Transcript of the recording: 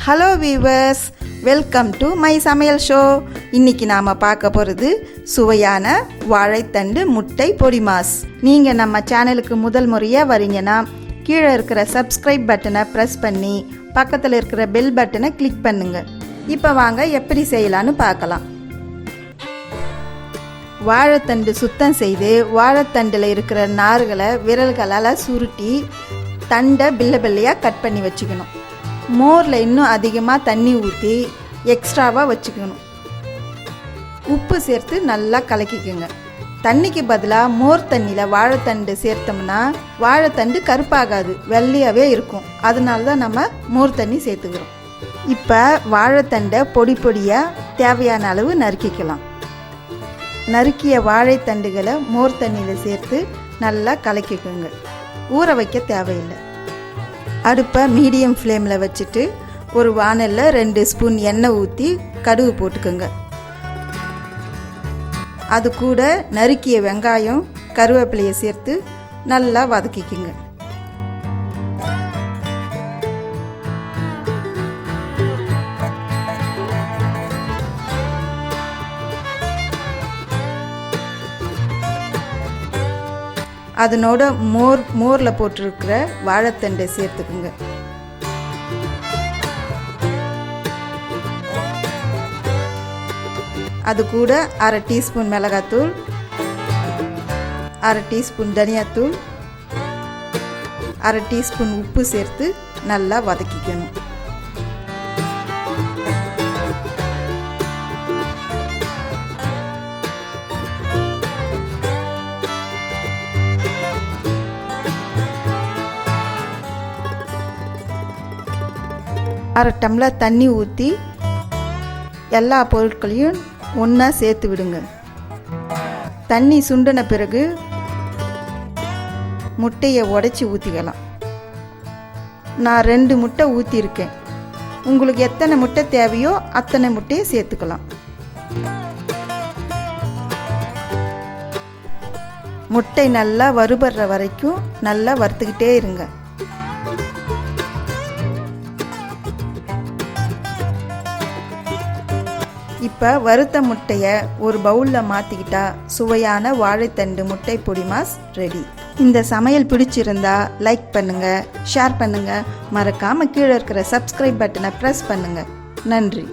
Hello viewers, welcome to my சமையல் show. இன்றைக்கி நாம் பார்க்க போகிறது சுவையான வாழைத்தண்டு முட்டை பொடிமாஸ். நீங்கள் நம்ம சேனலுக்கு முதல் முறையாக வரீங்கன்னா கீழே இருக்கிற சப்ஸ்கிரைப் பட்டனை ப்ரெஸ் பண்ணி பக்கத்தில் இருக்கிற பெல் பட்டனை கிளிக் பண்ணுங்கள். இப்போ வாங்க எப்படி செய்யலான்னு பார்க்கலாம். வாழைத்தண்டு சுத்தம் செய்து வாழைத்தண்டில் இருக்கிற நார்களை விரல்களால் சுருட்டி தண்டை பில்லையாக கட் பண்ணி வச்சுக்கணும். மோரில் இன்னும் அதிகமாக தண்ணி ஊற்றி எக்ஸ்ட்ராவாக வச்சுக்கணும். உப்பு சேர்த்து நல்லா கலக்கிக்கோங்க. தண்ணிக்கு பதிலாக மோர் தண்ணியில் வாழைத்தண்டு சேர்த்தோம்னா வாழைத்தண்டு கருப்பாகாது, வெள்ளையாகவே இருக்கும். அதனால தான் நம்ம மோர் தண்ணி சேர்த்துக்கிறோம். இப்போ வாழைத்தண்டை பொடி பொடியாக தேவையான அளவு நறுக்கிக்கலாம். நறுக்கிய வாழைத்தண்டுகளை மோர் தண்ணியில் சேர்த்து நல்லா கலக்கிக்கோங்க. ஊற வைக்க தேவையில்லை. அடுப்பை மீடியம் ஃப்ளேமில் வச்சுட்டு ஒரு வானலில் 2 ஸ்பூன் எண்ணெய் ஊற்றி கடுகு போட்டுக்கோங்க. அது கூட நறுக்கிய வெங்காயம் கருவேப்பிலையை சேர்த்து நல்லா வதக்கிக்குங்க. அதனோட மோரில் போட்டிருக்கிற வாழைத்தண்டை சேர்த்துக்குங்க. அது கூட 1/2 டீஸ்பூன் மிளகாத்தூள், 1/2 டீஸ்பூன் தனியாத்தூள், 1/2 டீஸ்பூன் உப்பு சேர்த்து நல்லா வதக்கிக்கணும். அரை டம்ளர் தண்ணி ஊற்றி எல்லா பொருட்களையும் ஒன்றா சேர்த்து விடுங்க. தண்ணி சுண்டின பிறகு முட்டையை உடைச்சி ஊற்றிக்கலாம். நான் 2 முட்டை ஊற்றிருக்கேன். உங்களுக்கு எத்தனை முட்டை தேவையோ அத்தனை முட்டையை சேர்த்துக்கலாம். முட்டை நல்லா வறுபடுற வரைக்கும் நல்லா வறுத்துக்கிட்டே இருங்க. இப்போ வறுத்த முட்டையை ஒரு பவுலில் மாற்றிக்கிட்டா சுவையான வாழைத்தண்டு முட்டை பொடிமாஸ் ரெடி. இந்த சமையல் பிடிச்சிருந்தா லைக் பண்ணுங்கள், ஷேர் பண்ணுங்கள், மறக்காமல் கீழே இருக்கிற சப்ஸ்கிரைப் பட்டனை ப்ரெஸ் பண்ணுங்கள். நன்றி.